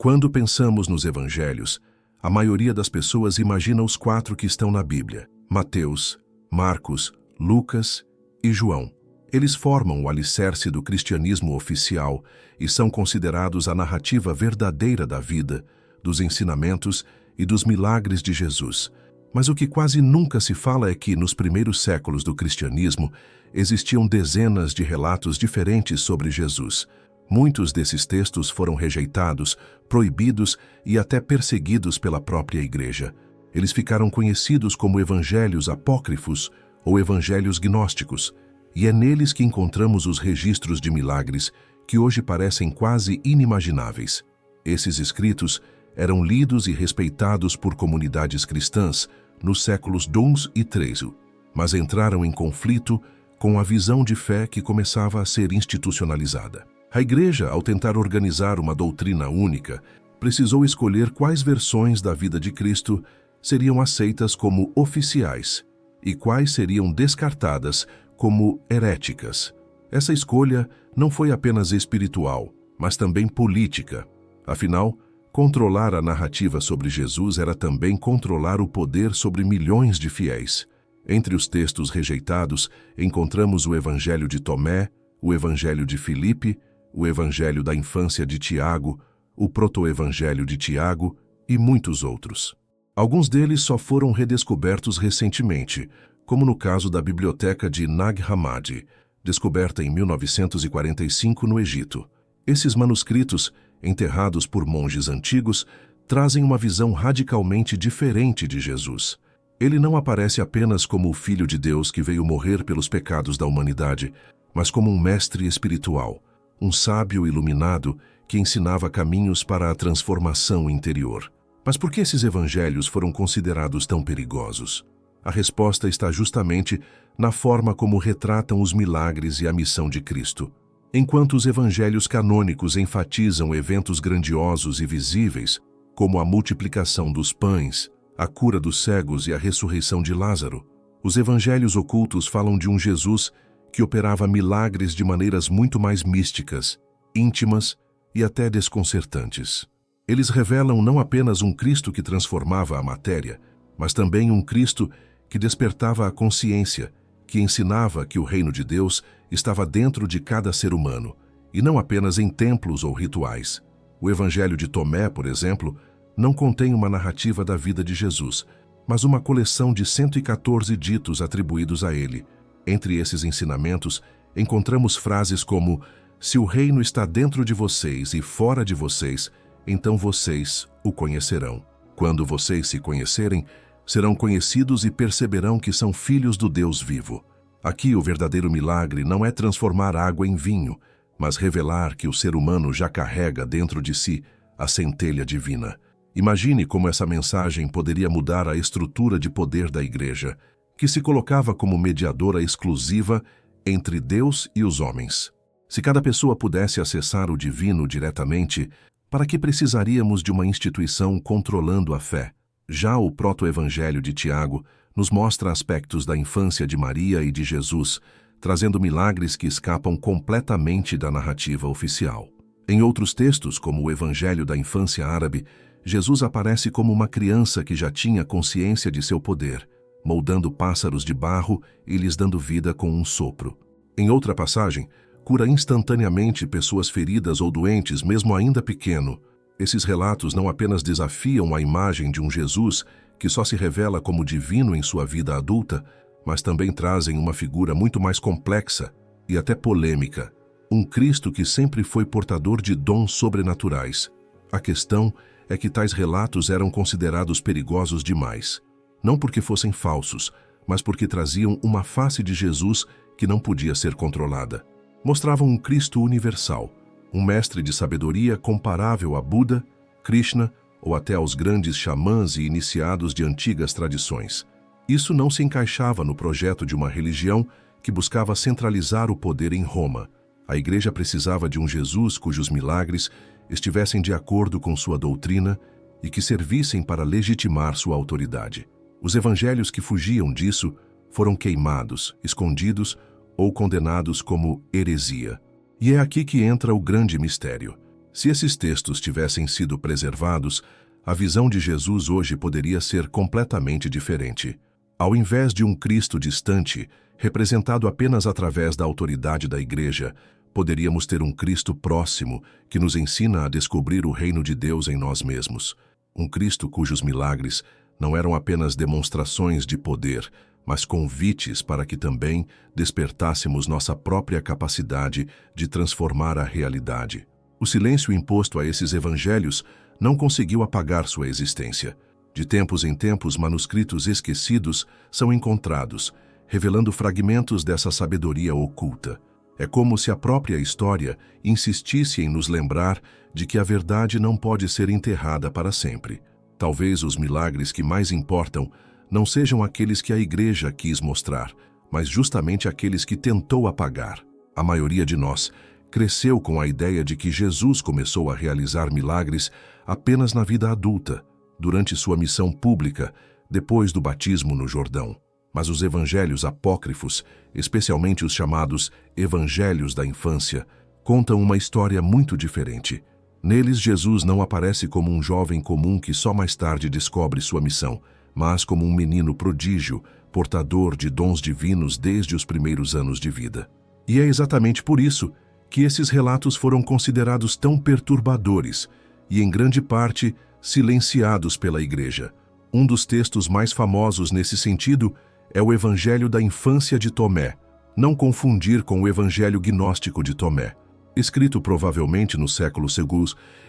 Quando pensamos nos evangelhos, a maioria das pessoas imagina os 4 que estão na Bíblia: Mateus, Marcos, Lucas e João. Eles formam o alicerce do cristianismo oficial e são considerados a narrativa verdadeira da vida, dos ensinamentos e dos milagres de Jesus. Mas o que quase nunca se fala é que, nos primeiros séculos do cristianismo, existiam dezenas de relatos diferentes sobre Jesus. Muitos desses textos foram rejeitados, proibidos e até perseguidos pela própria igreja. Eles ficaram conhecidos como evangelhos apócrifos ou evangelhos gnósticos, e é neles que encontramos os registros de milagres que hoje parecem quase inimagináveis. Esses escritos eram lidos e respeitados por comunidades cristãs nos séculos II e III, mas entraram em conflito com a visão de fé que começava a ser institucionalizada. A Igreja, ao tentar organizar uma doutrina única, precisou escolher quais versões da vida de Cristo seriam aceitas como oficiais e quais seriam descartadas como heréticas. Essa escolha não foi apenas espiritual, mas também política. Afinal, controlar a narrativa sobre Jesus era também controlar o poder sobre milhões de fiéis. Entre os textos rejeitados, encontramos o Evangelho de Tomé, o Evangelho de Filipe, o Evangelho da infância de Tiago, o Proto-Evangelho de Tiago e muitos outros. Alguns deles só foram redescobertos recentemente, como no caso da Biblioteca de Nag Hammadi, descoberta em 1945 no Egito. Esses manuscritos, enterrados por monges antigos, trazem uma visão radicalmente diferente de Jesus. Ele não aparece apenas como o Filho de Deus que veio morrer pelos pecados da humanidade, mas como um mestre espiritual, um sábio iluminado que ensinava caminhos para a transformação interior. Mas por que esses evangelhos foram considerados tão perigosos? A resposta está justamente na forma como retratam os milagres e a missão de Cristo. Enquanto os evangelhos canônicos enfatizam eventos grandiosos e visíveis, como a multiplicação dos pães, a cura dos cegos e a ressurreição de Lázaro, os evangelhos ocultos falam de um Jesus que operava milagres de maneiras muito mais místicas, íntimas e até desconcertantes. Eles revelam não apenas um Cristo que transformava a matéria, mas também um Cristo que despertava a consciência, que ensinava que o reino de Deus estava dentro de cada ser humano, e não apenas em templos ou rituais. O Evangelho de Tomé, por exemplo, não contém uma narrativa da vida de Jesus, mas uma coleção de 114 ditos atribuídos a ele. Entre esses ensinamentos, encontramos frases como: "Se o reino está dentro de vocês e fora de vocês, então vocês o conhecerão. Quando vocês se conhecerem, serão conhecidos e perceberão que são filhos do Deus vivo." Aqui o verdadeiro milagre não é transformar água em vinho, mas revelar que o ser humano já carrega dentro de si a centelha divina. Imagine como essa mensagem poderia mudar a estrutura de poder da Igreja, que se colocava como mediadora exclusiva entre Deus e os homens. Se cada pessoa pudesse acessar o divino diretamente, para que precisaríamos de uma instituição controlando a fé? Já o Proto-Evangelho de Tiago nos mostra aspectos da infância de Maria e de Jesus, trazendo milagres que escapam completamente da narrativa oficial. Em outros textos, como o Evangelho da infância árabe, Jesus aparece como uma criança que já tinha consciência de seu poder, moldando pássaros de barro e lhes dando vida com um sopro. Em outra passagem, cura instantaneamente pessoas feridas ou doentes, mesmo ainda pequeno. Esses relatos não apenas desafiam a imagem de um Jesus que só se revela como divino em sua vida adulta, mas também trazem uma figura muito mais complexa e até polêmica, um Cristo que sempre foi portador de dons sobrenaturais. A questão é que tais relatos eram considerados perigosos demais, não porque fossem falsos, mas porque traziam uma face de Jesus que não podia ser controlada. Mostravam um Cristo universal, um mestre de sabedoria comparável a Buda, Krishna ou até aos grandes xamãs e iniciados de antigas tradições. Isso não se encaixava no projeto de uma religião que buscava centralizar o poder em Roma. A Igreja precisava de um Jesus cujos milagres estivessem de acordo com sua doutrina e que servissem para legitimar sua autoridade. Os evangelhos que fugiam disso foram queimados, escondidos ou condenados como heresia. E é aqui que entra o grande mistério. Se esses textos tivessem sido preservados, a visão de Jesus hoje poderia ser completamente diferente. Ao invés de um Cristo distante, representado apenas através da autoridade da Igreja, poderíamos ter um Cristo próximo que nos ensina a descobrir o reino de Deus em nós mesmos. Um Cristo cujos milagres não eram apenas demonstrações de poder, mas convites para que também despertássemos nossa própria capacidade de transformar a realidade. O silêncio imposto a esses evangelhos não conseguiu apagar sua existência. De tempos em tempos, manuscritos esquecidos são encontrados, revelando fragmentos dessa sabedoria oculta. É como se a própria história insistisse em nos lembrar de que a verdade não pode ser enterrada para sempre. Talvez os milagres que mais importam não sejam aqueles que a Igreja quis mostrar, mas justamente aqueles que tentou apagar. A maioria de nós cresceu com a ideia de que Jesus começou a realizar milagres apenas na vida adulta, durante sua missão pública, depois do batismo no Jordão. Mas os evangelhos apócrifos, especialmente os chamados Evangelhos da Infância, contam uma história muito diferente. Neles, Jesus não aparece como um jovem comum que só mais tarde descobre sua missão, mas como um menino prodígio, portador de dons divinos desde os primeiros anos de vida. E é exatamente por isso que esses relatos foram considerados tão perturbadores e, em grande parte, silenciados pela Igreja. Um dos textos mais famosos nesse sentido é o Evangelho da Infância de Tomé, não confundir com o Evangelho gnóstico de Tomé. Escrito provavelmente no século II,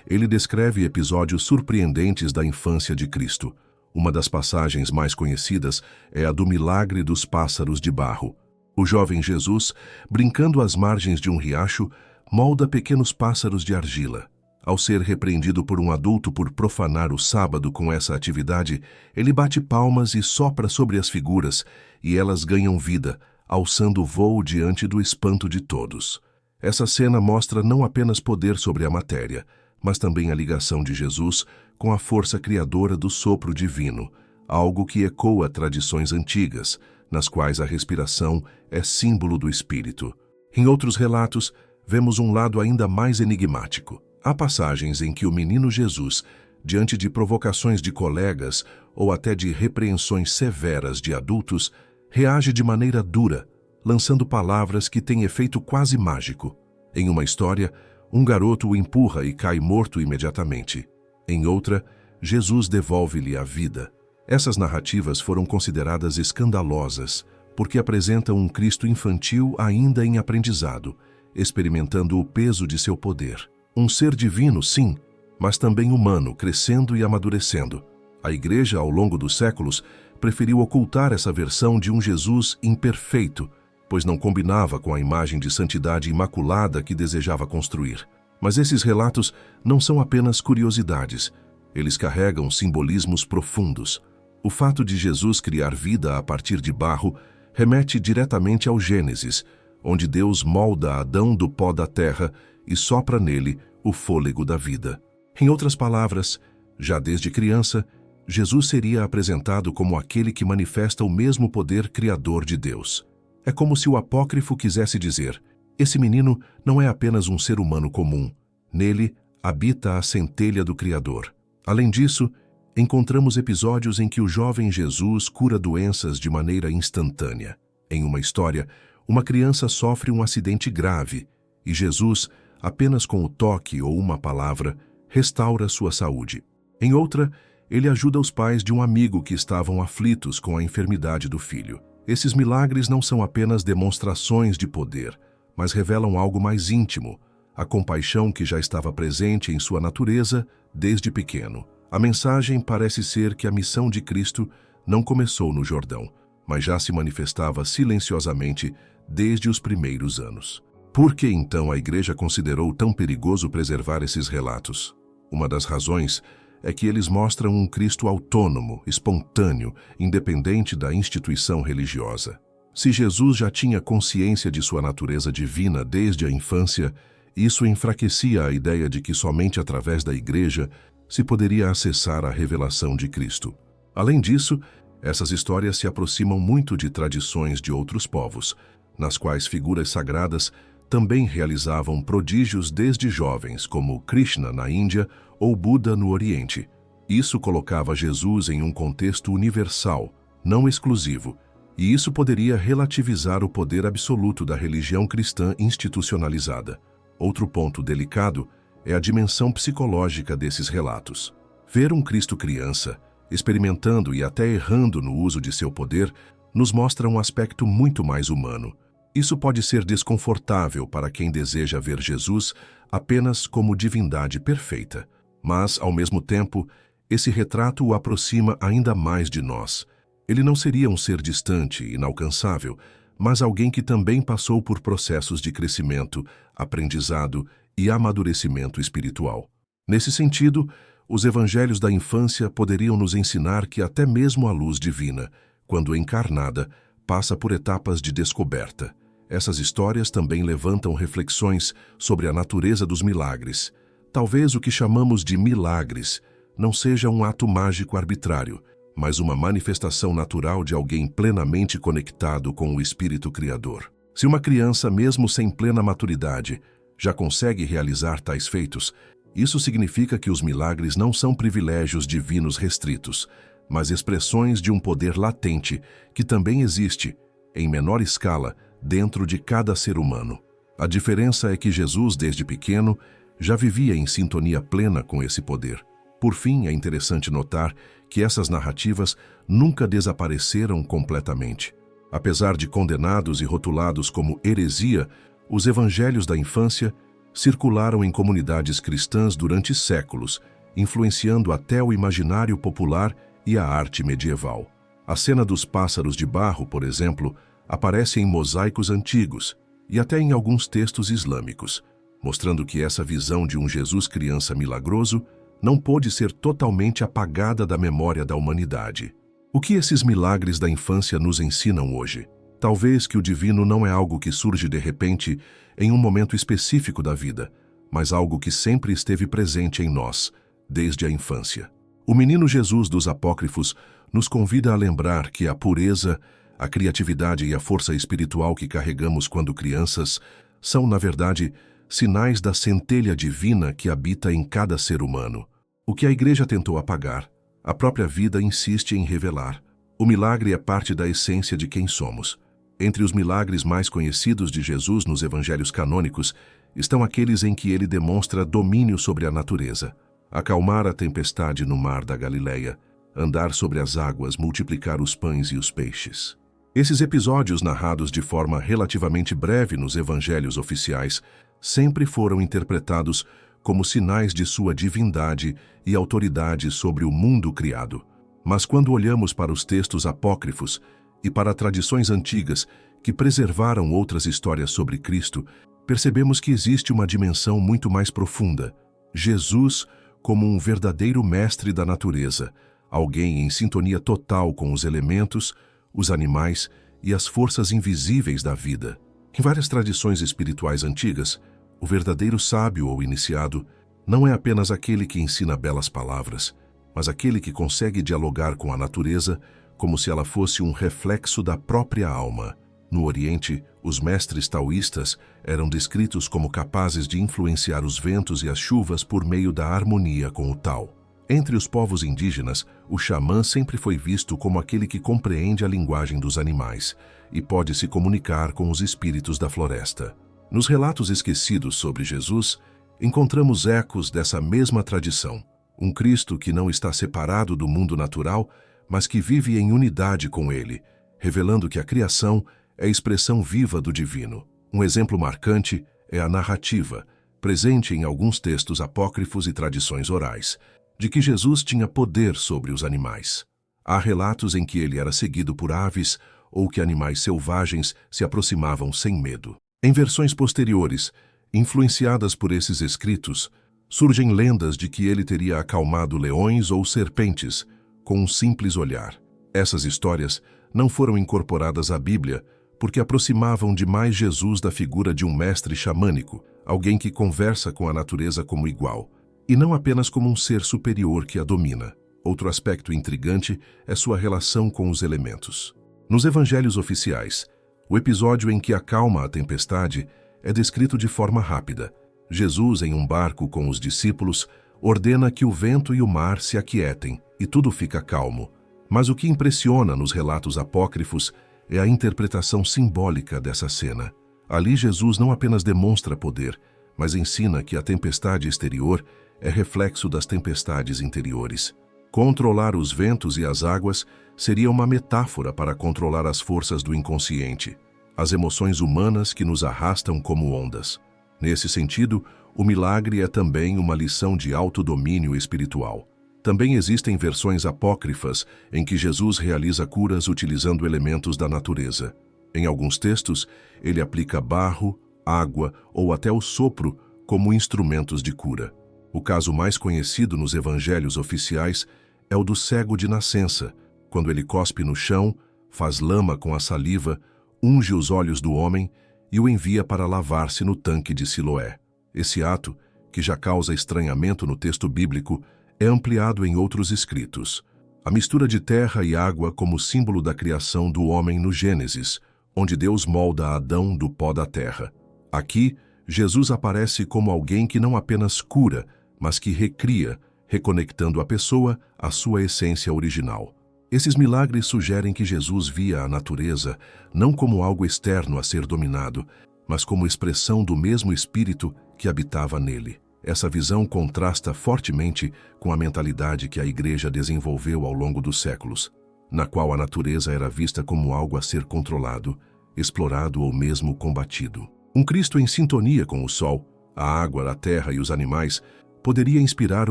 ele descreve episódios surpreendentes da infância de Cristo. Uma das passagens mais conhecidas é a do milagre dos pássaros de barro. O jovem Jesus, brincando às margens de um riacho, molda pequenos pássaros de argila. Ao ser repreendido por um adulto por profanar o sábado com essa atividade, ele bate palmas e sopra sobre as figuras, e elas ganham vida, alçando voo diante do espanto de todos. Essa cena mostra não apenas poder sobre a matéria, mas também a ligação de Jesus com a força criadora do sopro divino, algo que ecoa tradições antigas, nas quais a respiração é símbolo do Espírito. Em outros relatos, vemos um lado ainda mais enigmático. Há passagens em que o menino Jesus, diante de provocações de colegas ou até de repreensões severas de adultos, reage de maneira dura, lançando palavras que têm efeito quase mágico. Em uma história, um garoto o empurra e cai morto imediatamente. Em outra, Jesus devolve-lhe a vida. Essas narrativas foram consideradas escandalosas, porque apresentam um Cristo infantil ainda em aprendizado, experimentando o peso de seu poder. Um ser divino, sim, mas também humano, crescendo e amadurecendo. A Igreja, ao longo dos séculos, preferiu ocultar essa versão de um Jesus imperfeito, pois não combinava com a imagem de santidade imaculada que desejava construir. Mas esses relatos não são apenas curiosidades. Eles carregam simbolismos profundos. O fato de Jesus criar vida a partir de barro remete diretamente ao Gênesis, onde Deus molda Adão do pó da terra e sopra nele o fôlego da vida. Em outras palavras, já desde criança, Jesus seria apresentado como aquele que manifesta o mesmo poder criador de Deus. É como se o apócrifo quisesse dizer: esse menino não é apenas um ser humano comum. Nele habita a centelha do Criador. Além disso, encontramos episódios em que o jovem Jesus cura doenças de maneira instantânea. Em uma história, uma criança sofre um acidente grave e Jesus, apenas com o toque ou uma palavra, restaura sua saúde. Em outra, ele ajuda os pais de um amigo que estavam aflitos com a enfermidade do filho. Esses milagres não são apenas demonstrações de poder, mas revelam algo mais íntimo, a compaixão que já estava presente em sua natureza desde pequeno. A mensagem parece ser que a missão de Cristo não começou no Jordão, mas já se manifestava silenciosamente desde os primeiros anos. Por que então a Igreja considerou tão perigoso preservar esses relatos? Uma das razões é que eles mostram um Cristo autônomo, espontâneo, independente da instituição religiosa. Se Jesus já tinha consciência de sua natureza divina desde a infância, isso enfraquecia a ideia de que somente através da Igreja se poderia acessar a revelação de Cristo. Além disso, essas histórias se aproximam muito de tradições de outros povos, nas quais figuras sagradas também realizavam prodígios desde jovens, como Krishna na Índia ou Buda no Oriente. Isso colocava Jesus em um contexto universal, não exclusivo, e isso poderia relativizar o poder absoluto da religião cristã institucionalizada. Outro ponto delicado é a dimensão psicológica desses relatos. Ver um Cristo criança, experimentando e até errando no uso de seu poder, nos mostra um aspecto muito mais humano. Isso pode ser desconfortável para quem deseja ver Jesus apenas como divindade perfeita, mas, ao mesmo tempo, esse retrato o aproxima ainda mais de nós. Ele não seria um ser distante, inalcançável, mas alguém que também passou por processos de crescimento, aprendizado e amadurecimento espiritual. Nesse sentido, os evangelhos da infância poderiam nos ensinar que até mesmo a luz divina, quando encarnada, passa por etapas de descoberta. Essas histórias também levantam reflexões sobre a natureza dos milagres. Talvez o que chamamos de milagres não seja um ato mágico arbitrário, mas uma manifestação natural de alguém plenamente conectado com o Espírito Criador. Se uma criança, mesmo sem plena maturidade, já consegue realizar tais feitos, isso significa que os milagres não são privilégios divinos restritos, mas expressões de um poder latente que também existe, em menor escala, dentro de cada ser humano. A diferença é que Jesus, desde pequeno, já vivia em sintonia plena com esse poder. Por fim, é interessante notar que essas narrativas nunca desapareceram completamente. Apesar de condenados e rotulados como heresia, os evangelhos da infância circularam em comunidades cristãs durante séculos, influenciando até o imaginário popular e a arte medieval. A cena dos pássaros de barro, por exemplo, aparece em mosaicos antigos e até em alguns textos islâmicos, mostrando que essa visão de um Jesus criança milagroso não pôde ser totalmente apagada da memória da humanidade. O que esses milagres da infância nos ensinam hoje? Talvez que o divino não é algo que surge de repente em um momento específico da vida, mas algo que sempre esteve presente em nós, desde a infância. O menino Jesus dos apócrifos nos convida a lembrar que a pureza, a criatividade e a força espiritual que carregamos quando crianças são, na verdade, sinais da centelha divina que habita em cada ser humano. O que a Igreja tentou apagar, a própria vida insiste em revelar. O milagre é parte da essência de quem somos. Entre os milagres mais conhecidos de Jesus nos evangelhos canônicos estão aqueles em que ele demonstra domínio sobre a natureza. Acalmar a tempestade no mar da Galileia, andar sobre as águas, multiplicar os pães e os peixes. Esses episódios, narrados de forma relativamente breve nos evangelhos oficiais, sempre foram interpretados como sinais de sua divindade e autoridade sobre o mundo criado. Mas quando olhamos para os textos apócrifos e para tradições antigas que preservaram outras histórias sobre Cristo, percebemos que existe uma dimensão muito mais profunda. Jesus como um verdadeiro mestre da natureza, alguém em sintonia total com os elementos, os animais e as forças invisíveis da vida. Em várias tradições espirituais antigas, o verdadeiro sábio ou iniciado não é apenas aquele que ensina belas palavras, mas aquele que consegue dialogar com a natureza como se ela fosse um reflexo da própria alma. No Oriente, os mestres taoístas eram descritos como capazes de influenciar os ventos e as chuvas por meio da harmonia com o Tao. Entre os povos indígenas, o xamã sempre foi visto como aquele que compreende a linguagem dos animais e pode se comunicar com os espíritos da floresta. Nos relatos esquecidos sobre Jesus, encontramos ecos dessa mesma tradição. Um Cristo que não está separado do mundo natural, mas que vive em unidade com ele, revelando que a criação é a expressão viva do divino. Um exemplo marcante é a narrativa, presente em alguns textos apócrifos e tradições orais, de que Jesus tinha poder sobre os animais. Há relatos em que ele era seguido por aves ou que animais selvagens se aproximavam sem medo. Em versões posteriores, influenciadas por esses escritos, surgem lendas de que ele teria acalmado leões ou serpentes com um simples olhar. Essas histórias não foram incorporadas à Bíblia porque aproximavam demais Jesus da figura de um mestre xamânico, alguém que conversa com a natureza como igual, e não apenas como um ser superior que a domina. Outro aspecto intrigante é sua relação com os elementos. Nos evangelhos oficiais, o episódio em que acalma a tempestade é descrito de forma rápida. Jesus, em um barco com os discípulos, ordena que o vento e o mar se aquietem e tudo fica calmo. Mas o que impressiona nos relatos apócrifos é a interpretação simbólica dessa cena. Ali Jesus não apenas demonstra poder, mas ensina que a tempestade exterior é reflexo das tempestades interiores. Controlar os ventos e as águas seria uma metáfora para controlar as forças do inconsciente, as emoções humanas que nos arrastam como ondas. Nesse sentido, o milagre é também uma lição de autodomínio espiritual. Também existem versões apócrifas em que Jesus realiza curas utilizando elementos da natureza. Em alguns textos, ele aplica barro, água ou até o sopro como instrumentos de cura. O caso mais conhecido nos evangelhos oficiais é o do cego de nascença, quando ele cospe no chão, faz lama com a saliva, unge os olhos do homem e o envia para lavar-se no tanque de Siloé. Esse ato, que já causa estranhamento no texto bíblico, é ampliado em outros escritos. A mistura de terra e água como símbolo da criação do homem no Gênesis, onde Deus molda Adão do pó da terra. Aqui, Jesus aparece como alguém que não apenas cura, mas que recria, reconectando a pessoa à sua essência original. Esses milagres sugerem que Jesus via a natureza não como algo externo a ser dominado, mas como expressão do mesmo espírito que habitava nele. Essa visão contrasta fortemente com a mentalidade que a Igreja desenvolveu ao longo dos séculos, na qual a natureza era vista como algo a ser controlado, explorado ou mesmo combatido. Um Cristo em sintonia com o sol, a água, a terra e os animais poderia inspirar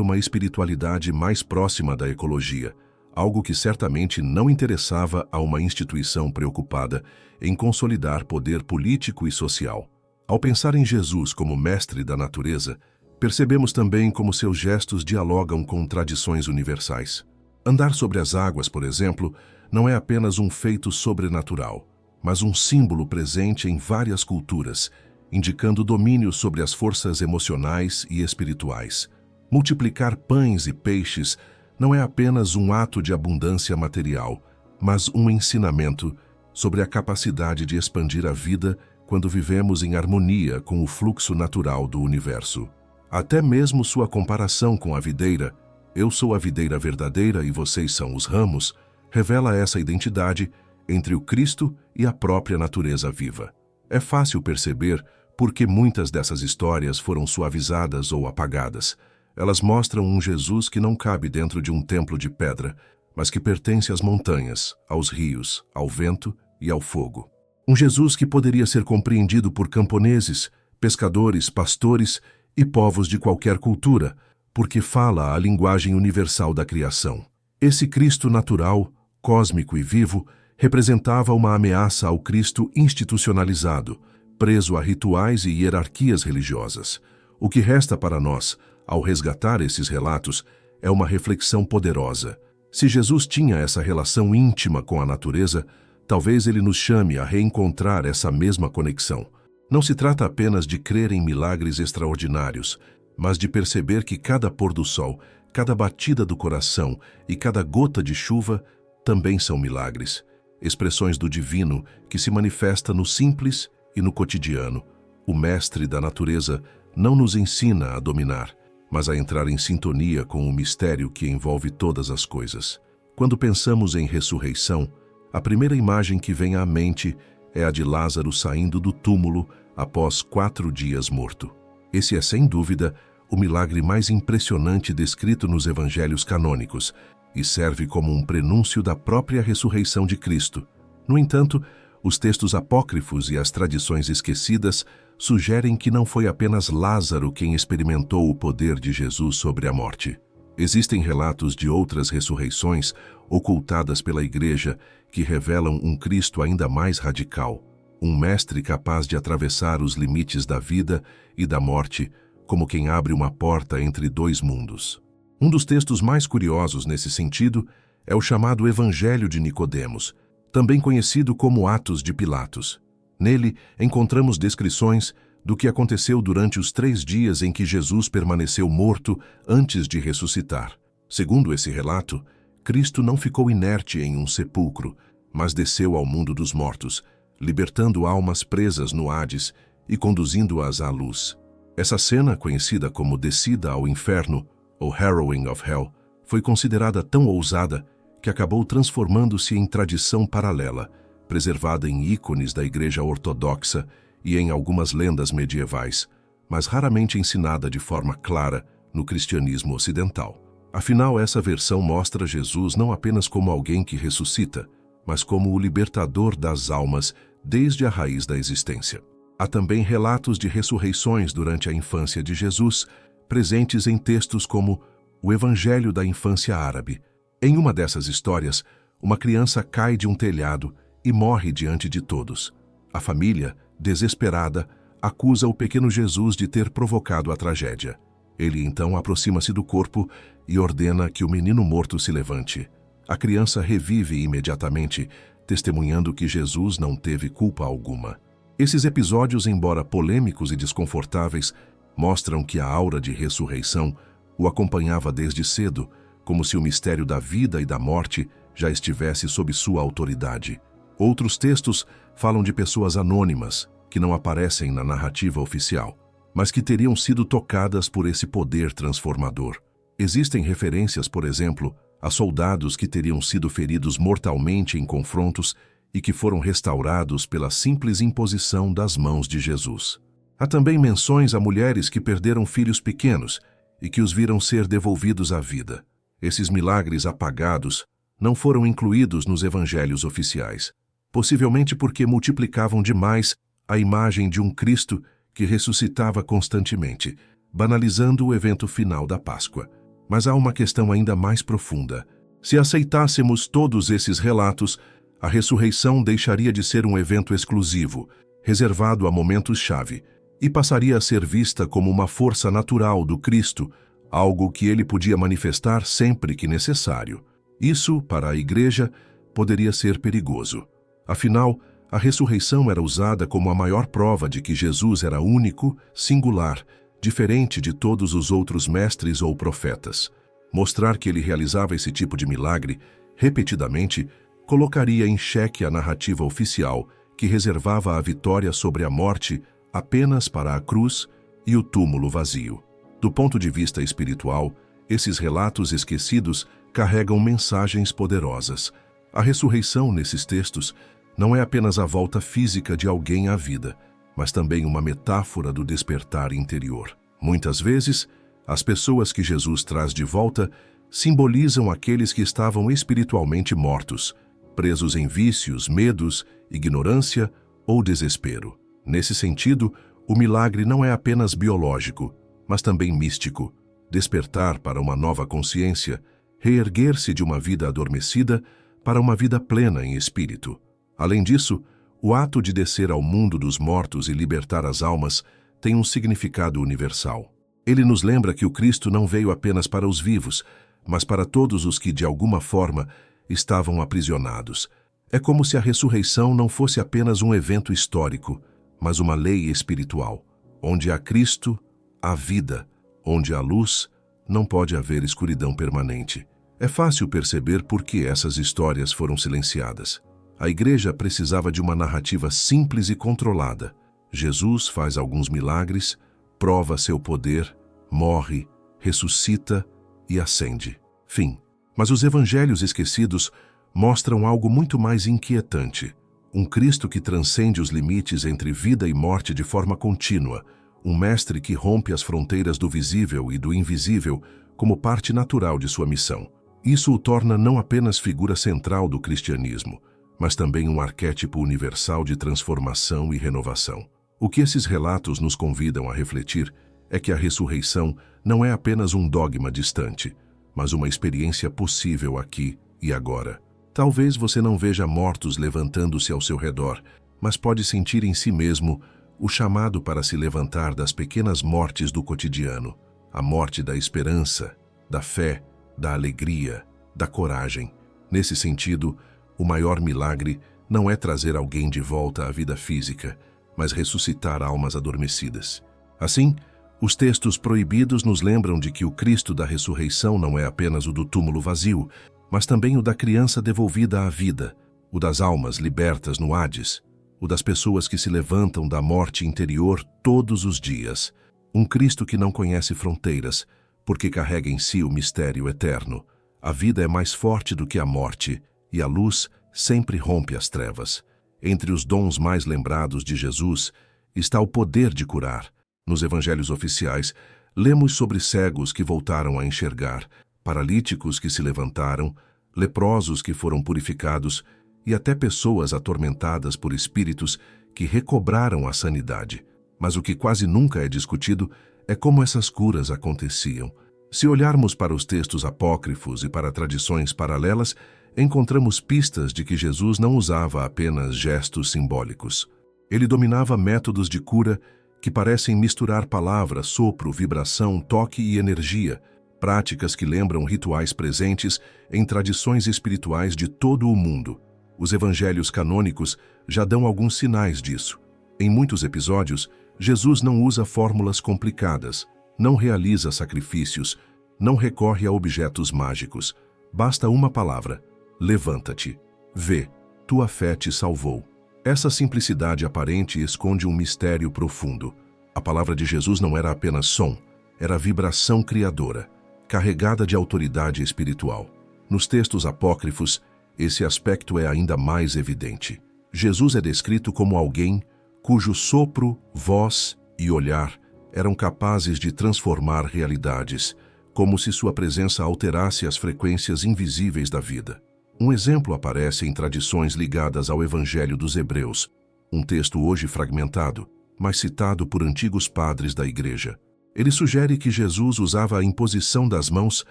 uma espiritualidade mais próxima da ecologia, algo que certamente não interessava a uma instituição preocupada em consolidar poder político e social. Ao pensar em Jesus como mestre da natureza, percebemos também como seus gestos dialogam com tradições universais. Andar sobre as águas, por exemplo, não é apenas um feito sobrenatural, mas um símbolo presente em várias culturas, indicando domínio sobre as forças emocionais e espirituais. Multiplicar pães e peixes não é apenas um ato de abundância material, mas um ensinamento sobre a capacidade de expandir a vida quando vivemos em harmonia com o fluxo natural do universo. Até mesmo sua comparação com a videira, eu sou a videira verdadeira e vocês são os ramos, revela essa identidade entre o Cristo e a própria natureza viva. É fácil perceber por que muitas dessas histórias foram suavizadas ou apagadas. Elas mostram um Jesus que não cabe dentro de um templo de pedra, mas que pertence às montanhas, aos rios, ao vento e ao fogo. Um Jesus que poderia ser compreendido por camponeses, pescadores, pastores e povos de qualquer cultura, porque fala a linguagem universal da criação. Esse Cristo natural, cósmico e vivo, representava uma ameaça ao Cristo institucionalizado, preso a rituais e hierarquias religiosas. O que resta para nós, ao resgatar esses relatos, é uma reflexão poderosa. Se Jesus tinha essa relação íntima com a natureza, talvez ele nos chame a reencontrar essa mesma conexão. Não se trata apenas de crer em milagres extraordinários, mas de perceber que cada pôr do sol, cada batida do coração e cada gota de chuva também são milagres, expressões do divino que se manifesta no simples e no cotidiano. O mestre da natureza não nos ensina a dominar, mas a entrar em sintonia com o mistério que envolve todas as coisas. Quando pensamos em ressurreição, a primeira imagem que vem à mente é a de Lázaro saindo do túmulo após 4 dias morto. Esse é, sem dúvida, o milagre mais impressionante descrito nos evangelhos canônicos e serve como um prenúncio da própria ressurreição de Cristo. No entanto, os textos apócrifos e as tradições esquecidas sugerem que não foi apenas Lázaro quem experimentou o poder de Jesus sobre a morte. Existem relatos de outras ressurreições ocultadas pela Igreja que revelam um Cristo ainda mais radical, um mestre capaz de atravessar os limites da vida e da morte, como quem abre uma porta entre 2 mundos. Um dos textos mais curiosos nesse sentido é o chamado Evangelho de Nicodemos, também conhecido como Atos de Pilatos. Nele, encontramos descrições do que aconteceu durante os 3 dias em que Jesus permaneceu morto antes de ressuscitar. Segundo esse relato, Cristo não ficou inerte em um sepulcro, mas desceu ao mundo dos mortos, libertando almas presas no Hades e conduzindo-as à luz. Essa cena, conhecida como Descida ao Inferno, ou Harrowing of Hell, foi considerada tão ousada que acabou transformando-se em tradição paralela, preservada em ícones da Igreja Ortodoxa e em algumas lendas medievais, mas raramente ensinada de forma clara no cristianismo ocidental. Afinal, essa versão mostra Jesus não apenas como alguém que ressuscita, mas como o libertador das almas desde a raiz da existência. Há também relatos de ressurreições durante a infância de Jesus, presentes em textos como o Evangelho da Infância Árabe. Em uma dessas histórias, uma criança cai de um telhado e morre diante de todos. A família, desesperada, acusa o pequeno Jesus de ter provocado a tragédia. Ele então aproxima-se do corpo e ordena que o menino morto se levante. A criança revive imediatamente, testemunhando que Jesus não teve culpa alguma. Esses episódios, embora polêmicos e desconfortáveis, mostram que a aura de ressurreição o acompanhava desde cedo, como se o mistério da vida e da morte já estivesse sob sua autoridade. Outros textos falam de pessoas anônimas, que não aparecem na narrativa oficial, mas que teriam sido tocadas por esse poder transformador. Existem referências, por exemplo, a soldados que teriam sido feridos mortalmente em confrontos e que foram restaurados pela simples imposição das mãos de Jesus. Há também menções a mulheres que perderam filhos pequenos e que os viram ser devolvidos à vida. Esses milagres apagados não foram incluídos nos evangelhos oficiais, possivelmente porque multiplicavam demais a imagem de um Cristo que ressuscitava constantemente, banalizando o evento final da Páscoa. Mas há uma questão ainda mais profunda. Se aceitássemos todos esses relatos, a ressurreição deixaria de ser um evento exclusivo, reservado a momentos-chave, e passaria a ser vista como uma força natural do Cristo, algo que ele podia manifestar sempre que necessário. Isso, para a Igreja, poderia ser perigoso. Afinal, a ressurreição era usada como a maior prova de que Jesus era único, singular, diferente de todos os outros mestres ou profetas. Mostrar que ele realizava esse tipo de milagre, repetidamente, colocaria em xeque a narrativa oficial que reservava a vitória sobre a morte apenas para a cruz e o túmulo vazio. Do ponto de vista espiritual, esses relatos esquecidos carregam mensagens poderosas. A ressurreição nesses textos não é apenas a volta física de alguém à vida, mas também uma metáfora do despertar interior. Muitas vezes, as pessoas que Jesus traz de volta simbolizam aqueles que estavam espiritualmente mortos, presos em vícios, medos, ignorância ou desespero. Nesse sentido, o milagre não é apenas biológico, mas também místico. Despertar para uma nova consciência, reerguer-se de uma vida adormecida para uma vida plena em espírito. Além disso, o ato de descer ao mundo dos mortos e libertar as almas tem um significado universal. Ele nos lembra que o Cristo não veio apenas para os vivos, mas para todos os que, de alguma forma, estavam aprisionados. É como se a ressurreição não fosse apenas um evento histórico, mas uma lei espiritual. Onde há Cristo, há vida. Onde há luz, não pode haver escuridão permanente. É fácil perceber por que essas histórias foram silenciadas. A Igreja precisava de uma narrativa simples e controlada. Jesus faz alguns milagres, prova seu poder, morre, ressuscita e ascende. Fim. Mas os evangelhos esquecidos mostram algo muito mais inquietante. Um Cristo que transcende os limites entre vida e morte de forma contínua. Um mestre que rompe as fronteiras do visível e do invisível como parte natural de sua missão. Isso o torna não apenas figura central do cristianismo, mas também um arquétipo universal de transformação e renovação. O que esses relatos nos convidam a refletir é que a ressurreição não é apenas um dogma distante, mas uma experiência possível aqui e agora. Talvez você não veja mortos levantando-se ao seu redor, mas pode sentir em si mesmo o chamado para se levantar das pequenas mortes do cotidiano, a morte da esperança, da fé, da alegria, da coragem. Nesse sentido, o maior milagre não é trazer alguém de volta à vida física, mas ressuscitar almas adormecidas. Assim, os textos proibidos nos lembram de que o Cristo da ressurreição não é apenas o do túmulo vazio, mas também o da criança devolvida à vida, o das almas libertas no Hades, o das pessoas que se levantam da morte interior todos os dias. Um Cristo que não conhece fronteiras, porque carrega em si o mistério eterno. A vida é mais forte do que a morte, e a luz sempre rompe as trevas. Entre os dons mais lembrados de Jesus está o poder de curar. Nos evangelhos oficiais, lemos sobre cegos que voltaram a enxergar, paralíticos que se levantaram, leprosos que foram purificados e até pessoas atormentadas por espíritos que recobraram a sanidade. Mas o que quase nunca é discutido é como essas curas aconteciam. Se olharmos para os textos apócrifos e para tradições paralelas, encontramos pistas de que Jesus não usava apenas gestos simbólicos. Ele dominava métodos de cura que parecem misturar palavra, sopro, vibração, toque e energia, práticas que lembram rituais presentes em tradições espirituais de todo o mundo. Os evangelhos canônicos já dão alguns sinais disso. Em muitos episódios, Jesus não usa fórmulas complicadas, não realiza sacrifícios, não recorre a objetos mágicos. Basta uma palavra: levanta-te. Vê, tua fé te salvou. Essa simplicidade aparente esconde um mistério profundo. A palavra de Jesus não era apenas som, era vibração criadora, carregada de autoridade espiritual. Nos textos apócrifos, esse aspecto é ainda mais evidente. Jesus é descrito como alguém cujo sopro, voz e olhar eram capazes de transformar realidades, como se sua presença alterasse as frequências invisíveis da vida. Um exemplo aparece em tradições ligadas ao Evangelho dos Hebreus, um texto hoje fragmentado, mas citado por antigos padres da Igreja. Ele sugere que Jesus usava a imposição das mãos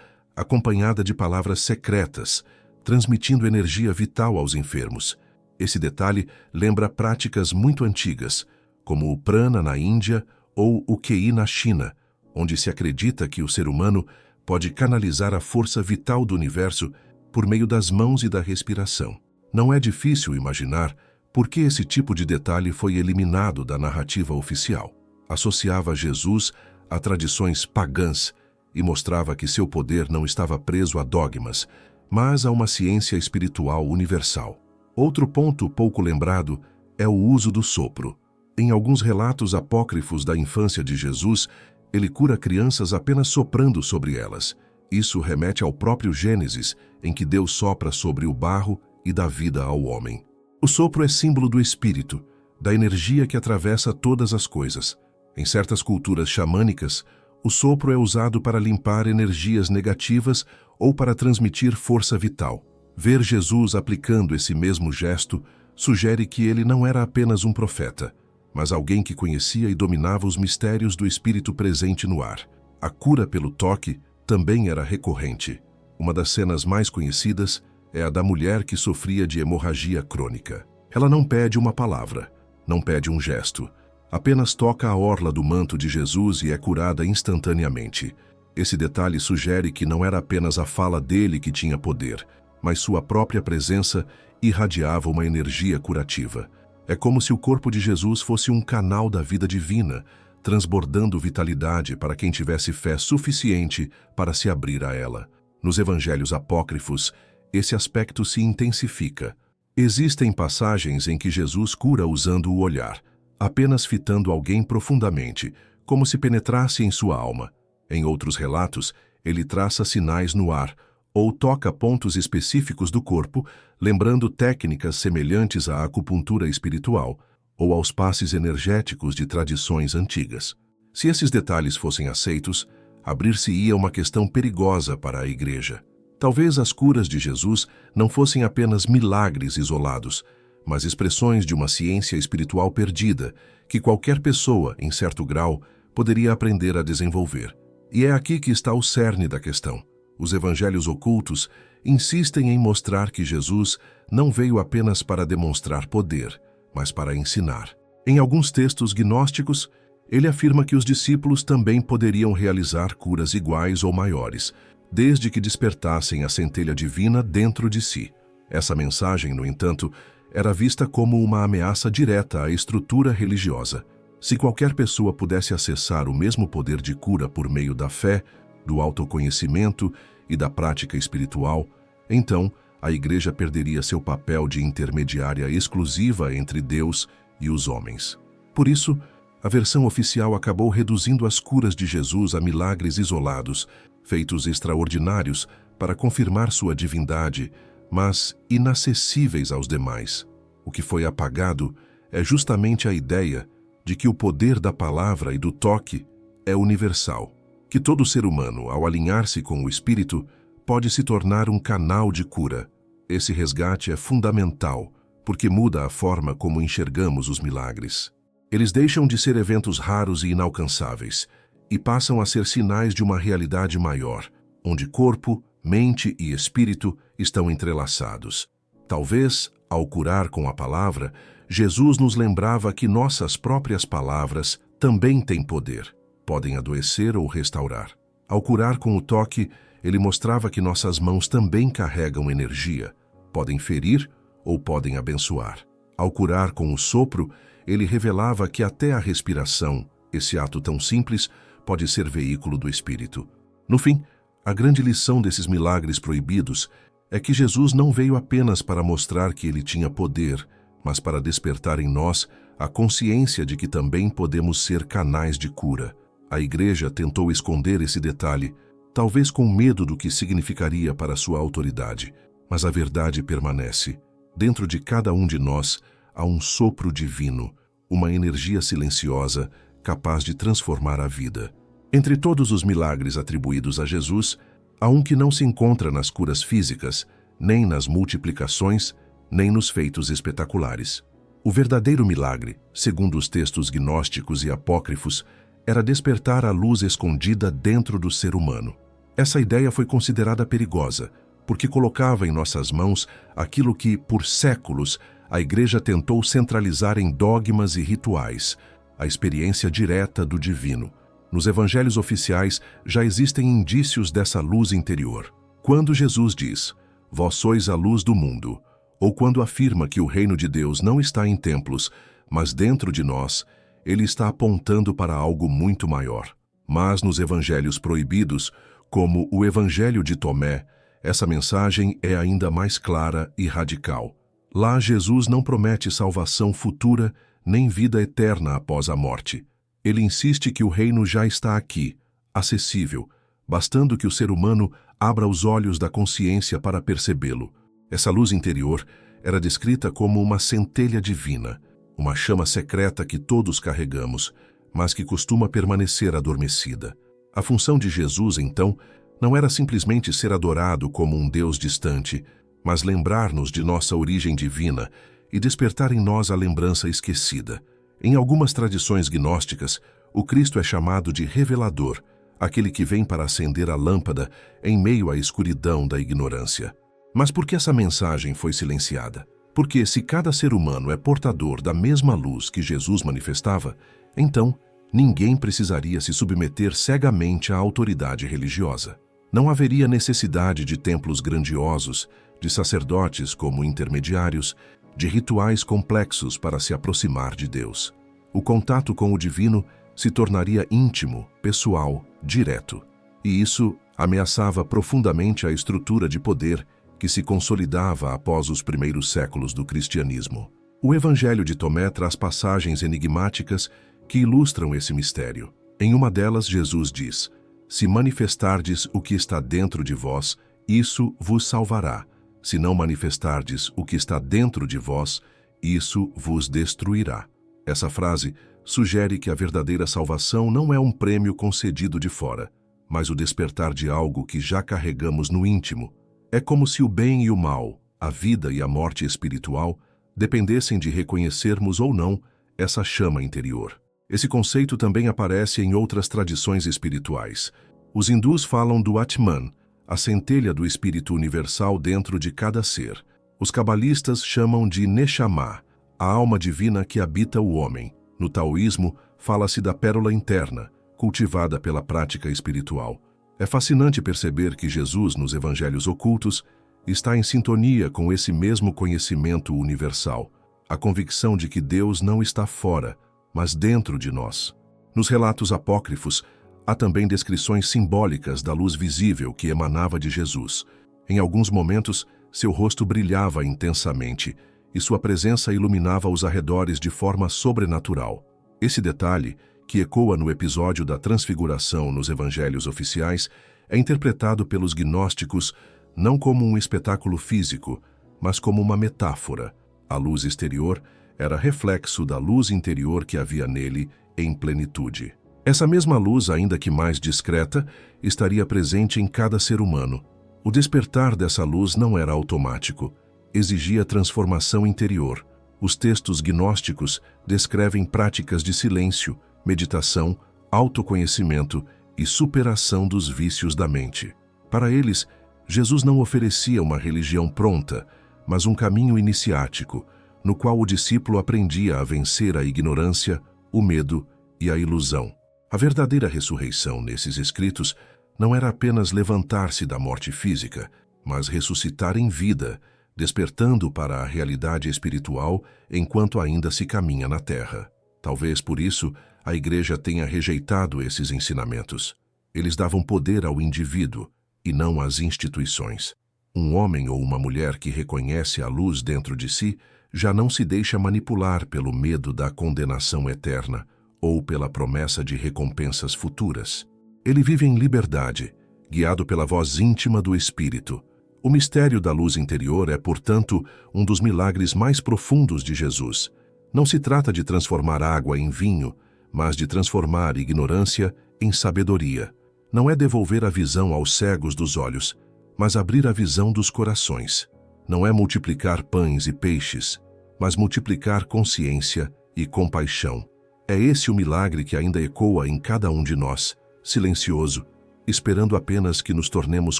acompanhada de palavras secretas, transmitindo energia vital aos enfermos. Esse detalhe lembra práticas muito antigas, como o prana na Índia ou o qi na China, onde se acredita que o ser humano pode canalizar a força vital do universo por meio das mãos e da respiração. Não é difícil imaginar por que esse tipo de detalhe foi eliminado da narrativa oficial. Associava Jesus a tradições pagãs e mostrava que seu poder não estava preso a dogmas, mas a uma ciência espiritual universal. Outro ponto pouco lembrado é o uso do sopro. Em alguns relatos apócrifos da infância de Jesus, ele cura crianças apenas soprando sobre elas. Isso remete ao próprio Gênesis, em que Deus sopra sobre o barro e dá vida ao homem. O sopro é símbolo do espírito, da energia que atravessa todas as coisas. Em certas culturas xamânicas, o sopro é usado para limpar energias negativas ou para transmitir força vital. Ver Jesus aplicando esse mesmo gesto sugere que ele não era apenas um profeta, mas alguém que conhecia e dominava os mistérios do espírito presente no ar. A cura pelo toque também era recorrente. Uma das cenas mais conhecidas é a da mulher que sofria de hemorragia crônica. Ela não pede uma palavra, não pede um gesto, apenas toca a orla do manto de Jesus e é curada instantaneamente. Esse detalhe sugere que não era apenas a fala dele que tinha poder, mas sua própria presença irradiava uma energia curativa. É como se o corpo de Jesus fosse um canal da vida divina, transbordando vitalidade para quem tivesse fé suficiente para se abrir a ela. Nos evangelhos apócrifos, esse aspecto se intensifica. Existem passagens em que Jesus cura usando o olhar, apenas fitando alguém profundamente, como se penetrasse em sua alma. Em outros relatos, ele traça sinais no ar, ou toca pontos específicos do corpo, lembrando técnicas semelhantes à acupuntura espiritual ou aos passes energéticos de tradições antigas. Se esses detalhes fossem aceitos, abrir-se-ia uma questão perigosa para a Igreja. Talvez as curas de Jesus não fossem apenas milagres isolados, mas expressões de uma ciência espiritual perdida, que qualquer pessoa, em certo grau, poderia aprender a desenvolver. E é aqui que está o cerne da questão. Os evangelhos ocultos insistem em mostrar que Jesus não veio apenas para demonstrar poder, mas para ensinar. Em alguns textos gnósticos, ele afirma que os discípulos também poderiam realizar curas iguais ou maiores, desde que despertassem a centelha divina dentro de si. Essa mensagem, no entanto, era vista como uma ameaça direta à estrutura religiosa. Se qualquer pessoa pudesse acessar o mesmo poder de cura por meio da fé, do autoconhecimento e da prática espiritual, então a Igreja perderia seu papel de intermediária exclusiva entre Deus e os homens. Por isso, a versão oficial acabou reduzindo as curas de Jesus a milagres isolados, feitos extraordinários para confirmar sua divindade, mas inacessíveis aos demais. O que foi apagado é justamente a ideia de que o poder da palavra e do toque é universal, que todo ser humano, ao alinhar-se com o Espírito, pode se tornar um canal de cura. Esse resgate é fundamental, porque muda a forma como enxergamos os milagres. Eles deixam de ser eventos raros e inalcançáveis e passam a ser sinais de uma realidade maior, onde corpo, mente e espírito estão entrelaçados. Talvez, ao curar com a palavra, Jesus nos lembrava que nossas próprias palavras também têm poder, podem adoecer ou restaurar. Ao curar com o toque, ele mostrava que nossas mãos também carregam energia, podem ferir ou podem abençoar. Ao curar com o sopro, ele revelava que até a respiração, esse ato tão simples, pode ser veículo do Espírito. No fim, a grande lição desses milagres proibidos é que Jesus não veio apenas para mostrar que ele tinha poder, mas para despertar em nós a consciência de que também podemos ser canais de cura. A Igreja tentou esconder esse detalhe, talvez com medo do que significaria para sua autoridade, mas a verdade permanece. Dentro de cada um de nós há um sopro divino, uma energia silenciosa capaz de transformar a vida. Entre todos os milagres atribuídos a Jesus, há um que não se encontra nas curas físicas, nem nas multiplicações, nem nos feitos espetaculares. O verdadeiro milagre, segundo os textos gnósticos e apócrifos, era despertar a luz escondida dentro do ser humano. Essa ideia foi considerada perigosa, porque colocava em nossas mãos aquilo que, por séculos, a Igreja tentou centralizar em dogmas e rituais, a experiência direta do divino. Nos evangelhos oficiais já existem indícios dessa luz interior. Quando Jesus diz, "Vós sois a luz do mundo", ou quando afirma que o reino de Deus não está em templos, mas dentro de nós, ele está apontando para algo muito maior. Mas nos evangelhos proibidos, como o Evangelho de Tomé, essa mensagem é ainda mais clara e radical. Lá, Jesus não promete salvação futura nem vida eterna após a morte. Ele insiste que o reino já está aqui, acessível, bastando que o ser humano abra os olhos da consciência para percebê-lo. Essa luz interior era descrita como uma centelha divina, uma chama secreta que todos carregamos, mas que costuma permanecer adormecida. A função de Jesus, então, não era simplesmente ser adorado como um Deus distante, mas lembrar-nos de nossa origem divina e despertar em nós a lembrança esquecida. Em algumas tradições gnósticas, o Cristo é chamado de revelador, aquele que vem para acender a lâmpada em meio à escuridão da ignorância. Mas por que essa mensagem foi silenciada? Porque se cada ser humano é portador da mesma luz que Jesus manifestava, então ninguém precisaria se submeter cegamente à autoridade religiosa. Não haveria necessidade de templos grandiosos, de sacerdotes como intermediários, de rituais complexos para se aproximar de Deus. O contato com o divino se tornaria íntimo, pessoal, direto. E isso ameaçava profundamente a estrutura de poder que se consolidava após os primeiros séculos do cristianismo. O Evangelho de Tomé traz passagens enigmáticas que ilustram esse mistério. Em uma delas, Jesus diz, "Se manifestardes o que está dentro de vós, isso vos salvará. Se não manifestardes o que está dentro de vós, isso vos destruirá." Essa frase sugere que a verdadeira salvação não é um prêmio concedido de fora, mas o despertar de algo que já carregamos no íntimo. É como se o bem e o mal, a vida e a morte espiritual, dependessem de reconhecermos ou não essa chama interior. Esse conceito também aparece em outras tradições espirituais. Os hindus falam do Atman, a centelha do espírito universal dentro de cada ser. Os cabalistas chamam de Neshama, a alma divina que habita o homem. No taoísmo, fala-se da pérola interna, cultivada pela prática espiritual. É fascinante perceber que Jesus, nos evangelhos ocultos, está em sintonia com esse mesmo conhecimento universal, a convicção de que Deus não está fora, mas dentro de nós. Nos relatos apócrifos, há também descrições simbólicas da luz visível que emanava de Jesus. Em alguns momentos, seu rosto brilhava intensamente e sua presença iluminava os arredores de forma sobrenatural. Esse detalhe, que ecoa no episódio da Transfiguração nos evangelhos oficiais, é interpretado pelos gnósticos não como um espetáculo físico, mas como uma metáfora. A luz exterior era reflexo da luz interior que havia nele em plenitude. Essa mesma luz, ainda que mais discreta, estaria presente em cada ser humano. O despertar dessa luz não era automático, exigia transformação interior. Os textos gnósticos descrevem práticas de silêncio, meditação, autoconhecimento e superação dos vícios da mente. Para eles, Jesus não oferecia uma religião pronta, mas um caminho iniciático, no qual o discípulo aprendia a vencer a ignorância, o medo e a ilusão. A verdadeira ressurreição nesses escritos não era apenas levantar-se da morte física, mas ressuscitar em vida, despertando para a realidade espiritual enquanto ainda se caminha na terra. Talvez por isso a Igreja tenha rejeitado esses ensinamentos. Eles davam poder ao indivíduo e não às instituições. Um homem ou uma mulher que reconhece a luz dentro de si já não se deixa manipular pelo medo da condenação eterna ou pela promessa de recompensas futuras. Ele vive em liberdade, guiado pela voz íntima do Espírito. O mistério da luz interior é, portanto, um dos milagres mais profundos de Jesus. Não se trata de transformar água em vinho, mas de transformar ignorância em sabedoria. Não é devolver a visão aos cegos dos olhos, mas abrir a visão dos corações. Não é multiplicar pães e peixes, mas multiplicar consciência e compaixão. É esse o milagre que ainda ecoa em cada um de nós, silencioso, esperando apenas que nos tornemos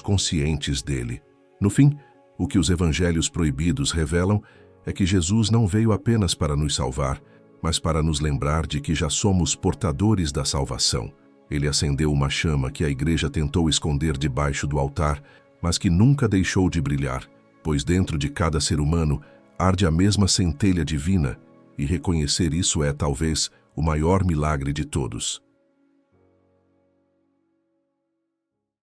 conscientes dele. No fim, o que os evangelhos proibidos revelam é que Jesus não veio apenas para nos salvar, mas para nos lembrar de que já somos portadores da salvação. Ele acendeu uma chama que a Igreja tentou esconder debaixo do altar, mas que nunca deixou de brilhar, pois dentro de cada ser humano arde a mesma centelha divina, e reconhecer isso é, talvez, o maior milagre de todos.